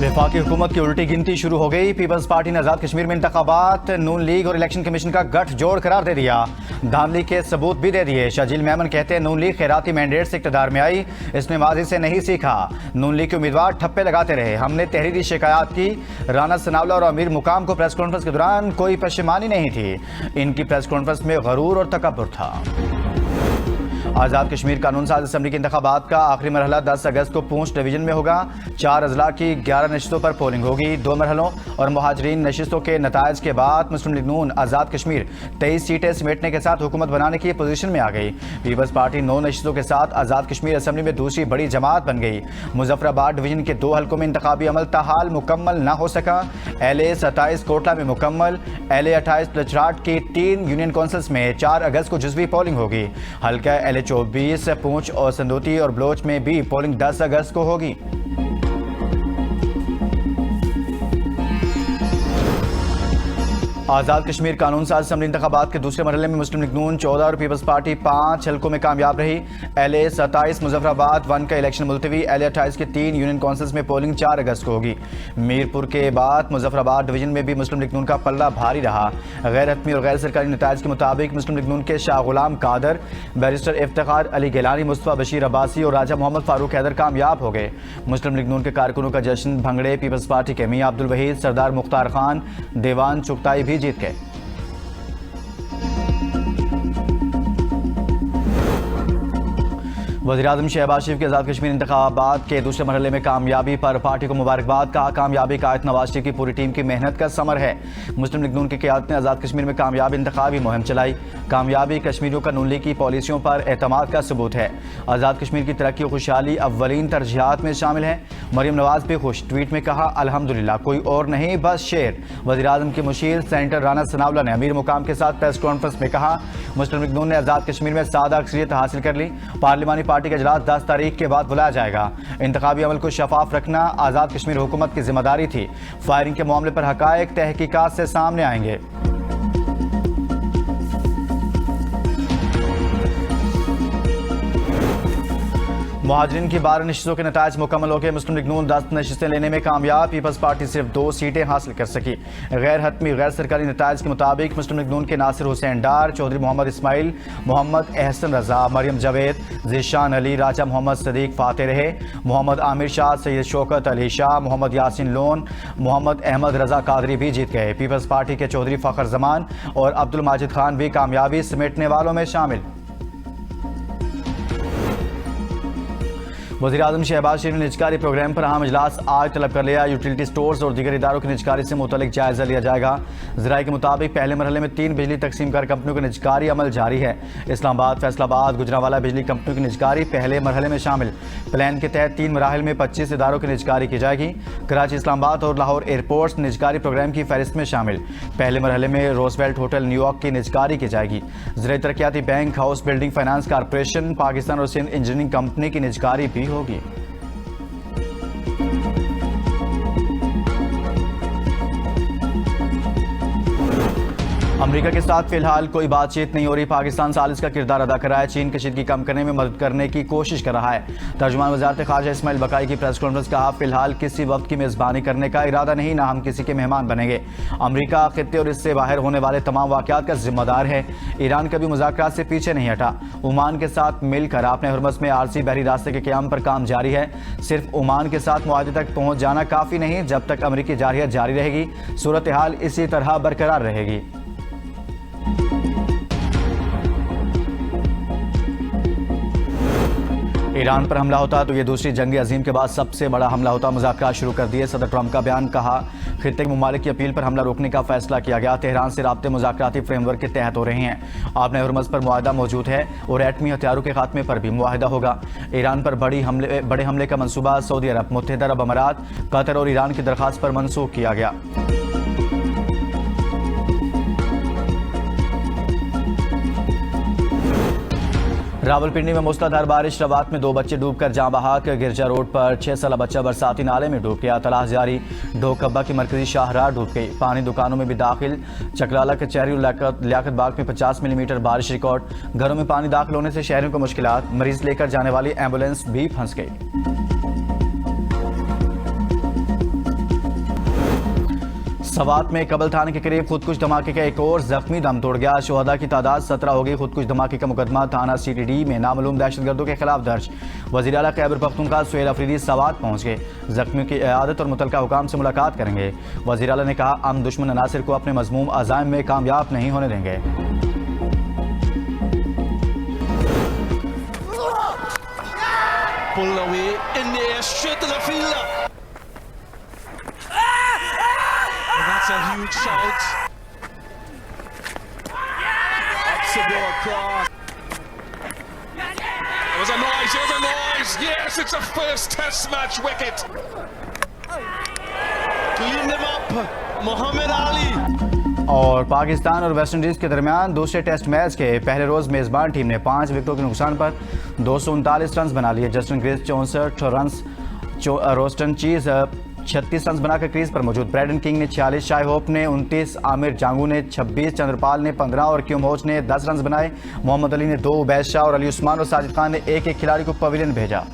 वफाकी हुकूमत की उल्टी गिनती शुरू हो गई। पीपल्स पार्टी ने आज़ाद कश्मीर में इंतखाबात नून लीग और इलेक्शन कमीशन का गठजोड़ करार दे दिया। धांधली के सबूत भी दे दिए। शाजिल मेमन कहते हैं नून लीग खैराती मैंडेट से इक़्तिदार में आई, इसने माजी से नहीं सीखा। नून लीग के उम्मीदवार ठप्पे लगाते रहे, हमने तहरीरी शिकायत की। राना सनावला और अमीर मुकाम को प्रेस कॉन्फ्रेंस के दौरान कोई पशेमानी नहीं थी। इनकी प्रेस कॉन्फ्रेंस में गरूर और तकब्बुर था। आज़ाद कश्मीर कानून साज असम्बली के इंतखाबात का आखिरी मरहला 10 अगस्त को पूंछ डिवीजन में होगा। 4 अजला की 11 नशिस्तों पर पोलिंग होगी। 2 मरहलों और मुहाजिरीन नशिस्तों के नतायज के बाद मुस्लिम लीग नून आज़ाद कश्मीर 23 सीटें समेटने के साथ हुकूमत बनाने की पोजीशन में आ गई। पीपल्स पार्टी 9 नशिस्तों के साथ आज़ाद कश्मीर असम्बली में दूसरी बड़ी जमात बन गई। मुजफ्फराबाद डिवीजन के 2 हल्कों में इंतखाबी अमल ताहाल मुकम्मल न हो सका। LA 27 कोटला में मुकम्मल। LA 28 लचराट की 3 यूनियन काउंसिल्स में 4 अगस्त को जुज़वी पोलिंग होगी। हल्का LA 24 पूंछ और संदूती और बलोच में भी पोलिंग 10 अगस्त को होगी। आज़ाद कश्मीर कानून साज असम्बली इंतखाबात के दूसरे मरहले में मुस्लिम लीग नून 14 और पीपल्स पार्टी 5 हल्कों में कामयाब रही। LA 27 मुजफ्फराबाद 1 का इलेक्शन मुलतवी। LA 28 की 3 यूनियन काउंसिल्स में पोलिंग 4 अगस्त को होगी। मीरपुर के बाद मुजफ्फराबाद डिवीजन में भी मुस्लिम लीग नून का पल्ला भारी रहा। गैर हतमी और गैर सरकारी नतायज के मुताबिक मुस्लिम लीग नून के शाह गुलाम कादर, बैरिस्टर इफ्तिखार अली गिलानी, मुस्तफा बशीर अब्बासी और राजा मोहम्मद फारूक हैदर कामयाब हो गए। मुस्लिम लीग नून के कारकुनों का जश्न भंगड़े पीपल्स पार्टी के मियां अब्दुल वहीद, सरदार मुख्तार खान, देवान चुगताई भी जीत गए। वज़ीर-ए-आज़म शहबाज शरीफ के आज़ाद कश्मीर इंतखाबात के दूसरे मरहले में कामयाबी पर पार्टी को मुबारकबाद। कहा कामयाबी कायद नवाज शरीफ की पूरी टीम की मेहनत का समर है। मुस्लिम लीग नून की क़यादत ने आज़ाद कश्मीर में कामयाब इंतखाबी मुहिम चलाई। कामयाबी कश्मीरियों का नून लीग की पॉलिसियों पर एतमाद का सबूत है। आज़ाद कश्मीर की तरक्की और खुशहाली अव्वलीन तरजीहात में शामिल है। मरियम नवाज भी खुश, ट्वीट में कहा अल्हम्दुलिल्लाह, कोई और नहीं बस शेर। वज़ीर-ए-आज़म के मुशीर सेनेटर राना सनावला ने अमीर मुकाम के साथ प्रेस कॉन्फ्रेंस में कहा मुस्लिम लीग नून ने आज़ाद कश्मीर में सादा अक्सरियत हासिल कर ली। पार्लिमानी पार्टी का इजलास 10 तारीख के बाद बुलाया जाएगा। इंतखाबी अमल को शफाफ रखना आज़ाद कश्मीर हुकूमत की जिम्मेदारी थी। फायरिंग के मामले पर हकायक तहकीकात से सामने आएंगे। मुहाजिरीन की 12 नशिस्तों के नतायज मुकम्मल हो गए। मुस्लिम लीग नून 10 नशिस्तें लेने में कामयाब। पीपल्स पार्टी सिर्फ 2 सीटें हासिल कर सकी। गैर हतमी गैर सरकारी नतायज के मुताबिक मुस्लिम लीग नून के नासिर हुसैन डार, चौधरी मोहम्मद इस्माइल, मोहम्मद एहसन रजा, मरियम जावेद, ज़ीशान अली, राजा मोहम्मद सदीक फाते रहे। मोहम्मद आमिर शाह, सैयद शौकत अली शाह, मोहम्मद यासिन लोन, मोहम्मद अहमद रजा कादरी भी जीत गए। पीपल्स पार्टी के चौधरी फ़खर जमान और अब्दुल माजिद खान भी कामयाबी समेटने वालों में शामिल। वज़ीर-ए-आज़म शहबाज शरीफ ने निजकारी प्रोग्राम पर अहम इजलास आज तलब कर लिया। यूटिलिटी स्टोर्स और दीगर इदारों की निजकारी से मुतल्लिक जायजा लिया जाएगा। ज़राए के मुताबिक पहले मरहले में 3 बिजली तकसीम कार कंपनियों का निजकारी अमल जारी है। इस्लामाबाद, फैसलाबाद, गुजरांवाला बिजली कंपनियों की निजकारी पहले मरहले में शामिल। प्लान के तहत 3 मराहिल में 25 इदारों की निजकारी की जाएगी। कराची, इस्लामाबाद और लाहौर एयरपोर्ट्स निजकारी प्रोग्राम की फहरिस्त में शामिल। पहले मरहले में रोजवेल्ट होटल न्यूयॉर्क की निजकारी की जाएगी। Zarai Taraqiati bank, house building finance corporation Pakistan और सिंध इंजीनियरिंग कंपनी की निजकारी भी होगी। अमेरिका के साथ फिलहाल कोई बातचीत नहीं हो रही। पाकिस्तान सालिस का किरदार अदा कर रहा है। चीन कशीदगी कम करने में मदद करने की कोशिश कर रहा है। तर्जुमान वज़ारत ख़ारिजा इस्माइल बकाई की प्रेस कॉन्फ्रेंस कहा फिलहाल किसी वक्त की मेज़बानी करने का इरादा नहीं, ना हम किसी के मेहमान बनेंगे। अमेरिका खित्ते और इससे बाहर होने वाले तमाम वाक़यात का जिम्मेदार है। ईरान कभी मुज़ाकरात से पीछे नहीं हटा। ओमान के साथ मिलकर अपने हुर्मस में आरसी बहरी रास्ते के क़याम पर काम जारी है। सिर्फ ओमान के साथ मुआहदे तक पहुँच जाना काफ़ी नहीं, जब तक अमरीकी जारहियत जारी रहेगी सूरत हाल इसी तरह बरकरार रहेगी। ईरान पर हमला होता तो ये दूसरी जंग अजीम के बाद सबसे बड़ा हमला होता। मुज़ाकरात शुरू कर दिए। सदर ट्रंप का बयान, कहा खित्ते के ममालिक की अपील पर हमला रोकने का फैसला किया गया। तेहरान से राब्ते मुज़ाकराती फ्रेमवर्क के तहत हो रहे हैं। आपने हुर्मस पर मुआहदा मौजूद है और एटमी हथियारों के खात्मे पर भी मुआहदा होगा। ईरान पर बड़े हमले का मंसूबा सऊदी अरब, मुत्तहिदा अरब अमारात, कतर और ईरान की दरख्वास्त पर मनसूख किया गया। रावलपिंडी में मूसलाधार बारिश, रवात में 2 बच्चे डूबकर जाँ बहाक। गिरजा रोड पर 6 साला बच्चा बरसाती नाले में डूब गया। तलाश जारी। ढोकब्बा की मरकजी शाहराह डूब गई। पानी दुकानों में भी दाखिल। चकलाला के चेहरी लियाकत बाग में 50 मिलीमीटर बारिश रिकॉर्ड। घरों में पानी दाखिल होने से शहरियों को मुश्किलात। मरीज लेकर जाने वाली एम्बुलेंस भी फंस गई। सवात में कबल थाने के करीब खुदकुश धमाके का एक और जख्मी दम तोड़ गया। शुहदा की तादाद 17 हो गई। खुदकुश धमाके का मुकदमा थाना CTD में नामालूम दहशतगर्दों के खिलाफ दर्ज। वज़ीर आला खैबर पख्तूनख्वा सुहेल अफरीदी सवात पहुंच गए। जख्मियों की इयादत और मुतलका हुकाम से मुलाकात करेंगे। वज़ीर आला ने कहा, हम दुश्मन अनासिर को अपने मज़मूम अज़ाइम में कामयाब नहीं होने देंगे। Pull away in the air, straight to the fielder. And that's a huge shout. That's the ball across. There was a noise, there was a noise. Yes, it's a first test match wicket. Cleaned him up, Muhammad Ali. और पाकिस्तान और West Indies के दरमियान दूसरे test match के पहले रोज़ मेज़बान team ने 5 विकेटों के नुकसान पर 239 रन बना लिए। जस्टिन ग्रेस 64 रन, रोस्टन चीज़ 36 रन बनाकर क्रीज पर मौजूद। ब्रैडन किंग ने 46, शाय होप ने 29, आमिर जांगू ने 26, चंद्रपाल ने 15 और क्यूम होच ने 10 रन बनाए। मोहम्मद अली ने 2, उबैद शाह और अली उस्मान और साजिद खान ने एक खिलाड़ी को पवेलियन भेजा।